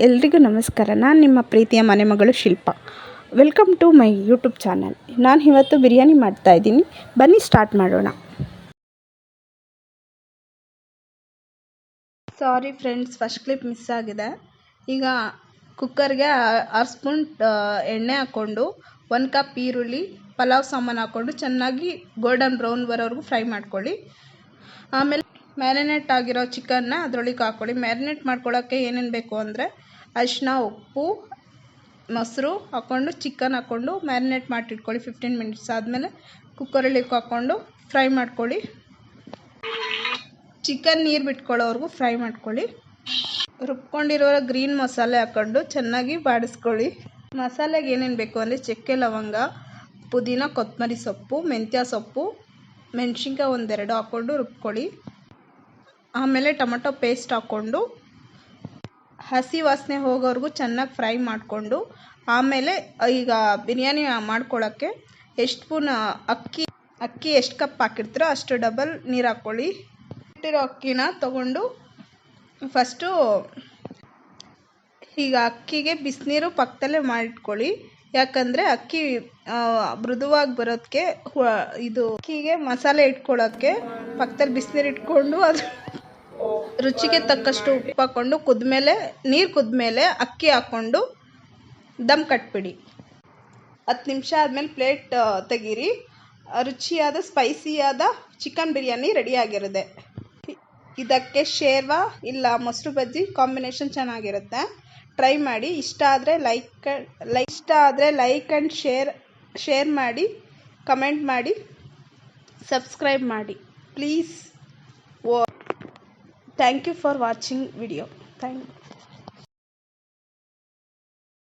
ಎಲ್ರಿಗೂ ನಮಸ್ಕಾರ. ನಾನು ನಿಮ್ಮ ಪ್ರೀತಿಯ ಮನೆ ಮಗಳು Shilpa. Welcome to my YouTube channel. ನಾನು ಇವತ್ತು ಬಿರಿಯಾನಿ ಮಾಡ್ತಾಯಿದ್ದೀನಿ. ಬನ್ನಿ ಸ್ಟಾರ್ಟ್ ಮಾಡೋಣ. Sorry friends, first clip miss ಆಗಿದೆ. ಈಗ ಕುಕ್ಕರ್ಗೆ 6 ಸ್ಪೂನ್ ಎಣ್ಣೆ ಹಾಕ್ಕೊಂಡು 1 ಕಪ್ ಈರುಳ್ಳಿ, ಪಲಾವ್ ಸಾಮಾನು ಹಾಕ್ಕೊಂಡು ಚೆನ್ನಾಗಿ ಗೋಲ್ಡನ್ ಬ್ರೌನ್ ಬರೋವರೆಗೂ ಫ್ರೈ ಮಾಡ್ಕೊಳ್ಳಿ. ಆಮೇಲೆ ಮ್ಯಾರಿನೇಟ್ ಆಗಿರೋ ಚಿಕನ್ನ ಅದರೊಳಗೆ ಹಾಕ್ಕೊಳ್ಳಿ. ಮ್ಯಾರಿನೇಟ್ ಮಾಡ್ಕೊಳ್ಳೋಕ್ಕೆ ಏನೇನು ಬೇಕು ಅಂದರೆ ಅರಿಶಿನ, ಉಪ್ಪು, ಮೊಸರು ಹಾಕ್ಕೊಂಡು ಚಿಕನ್ ಹಾಕ್ಕೊಂಡು ಮ್ಯಾರಿನೇಟ್ ಮಾಡಿಟ್ಕೊಳ್ಳಿ. 15 ಮಿನಿಟ್ಸ್ ಆದಮೇಲೆ ಕುಕ್ಕರಲ್ಲಿ ಹಾಕ್ಕೊಂಡು ಫ್ರೈ ಮಾಡ್ಕೊಳ್ಳಿ. ಚಿಕನ್ ನೀರು ಬಿಟ್ಕೊಳ್ಳೋವರೆಗೂ ಫ್ರೈ ಮಾಡ್ಕೊಳ್ಳಿ. ರುಬ್ಕೊಂಡಿರೋ ಗ್ರೀನ್ ಮಸಾಲೆ ಹಾಕ್ಕೊಂಡು ಚೆನ್ನಾಗಿ ಬಾಡಿಸ್ಕೊಳ್ಳಿ. ಮಸಾಲೆಗೆ ಏನೇನು ಬೇಕು ಅಂದರೆ ಚಕ್ಕೆ, ಲವಂಗ, ಪುದೀನ, ಕೊತ್ತಂಬರಿ ಸೊಪ್ಪು, ಮೆಂತ್ಯ ಸೊಪ್ಪು, ಮೆಣಸಿನ್ಕಾಯಿ 1-2 ಹಾಕ್ಕೊಂಡು ರುಬ್ಕೊಳ್ಳಿ. ಆಮೇಲೆ ಟೊಮಟೊ ಪೇಸ್ಟ್ ಹಾಕ್ಕೊಂಡು ಹಸಿ ವಾಸನೆ ಹೋಗೋವರೆಗೂ ಚೆನ್ನಾಗಿ ಫ್ರೈ ಮಾಡಿಕೊಂಡು, ಆಮೇಲೆ ಈಗ ಬಿರಿಯಾನಿ ಮಾಡ್ಕೊಳ್ಳೋಕ್ಕೆ ಎಷ್ಟು ಸ್ಪೂನ್ ಅಕ್ಕಿ ಎಷ್ಟು ಕಪ್ ಹಾಕಿರ್ತೀರೋ ಅಷ್ಟು ಡಬಲ್ ನೀರು ಹಾಕ್ಕೊಳ್ಳಿ. ಇಟ್ಟಿರೋ ಅಕ್ಕಿನ ತೊಗೊಂಡು ಫಸ್ಟು ಈಗ ಅಕ್ಕಿಗೆ ಬಿಸಿನೀರು ಪಕ್ಕದಲ್ಲೇ ಮಾಡಿಟ್ಕೊಳ್ಳಿ. ಯಾಕಂದರೆ ಅಕ್ಕಿ ಮೃದುವಾಗಿ ಬರೋದಕ್ಕೆ ಇದು ಅಕ್ಕಿಗೆ ಮಸಾಲೆ ಇಟ್ಕೊಳ್ಳೋಕ್ಕೆ ಪಕ್ಕದಲ್ಲಿ ಬಿಸಿನೀರು ಇಟ್ಕೊಂಡು ಅದು ರುಚಿಗೆ ತಕ್ಕಷ್ಟು ಉಪ್ಪು ಹಾಕ್ಕೊಂಡು ನೀರು ಕುದ್ಮೇಲೆ ಅಕ್ಕಿ ಹಾಕ್ಕೊಂಡು ದಮ್ ಕಟ್ಬಿಡಿ. 10 ನಿಮಿಷ ಆದಮೇಲೆ ಪ್ಲೇಟ್ ತೆಗೀರಿ. ರುಚಿಯಾದ ಸ್ಪೈಸಿಯಾದ ಚಿಕನ್ ಬಿರಿಯಾನಿ ರೆಡಿಯಾಗಿರುತ್ತೆ. ಇದಕ್ಕೆ ಶೇರ್ವಾ ಇಲ್ಲ ಮೊಸರು ಬಜ್ಜಿ ಕಾಂಬಿನೇಷನ್ ಚೆನ್ನಾಗಿರುತ್ತೆ. ಟ್ರೈ ಮಾಡಿ. ಇಷ್ಟ ಆದರೆ ಲೈಕ್ ಆ್ಯಂಡ್ ಶೇರ್ ಮಾಡಿ, ಕಮೆಂಟ್ ಮಾಡಿ, ಸಬ್ಸ್ಕ್ರೈಬ್ ಮಾಡಿ please. Thank you for watching video. Thank you.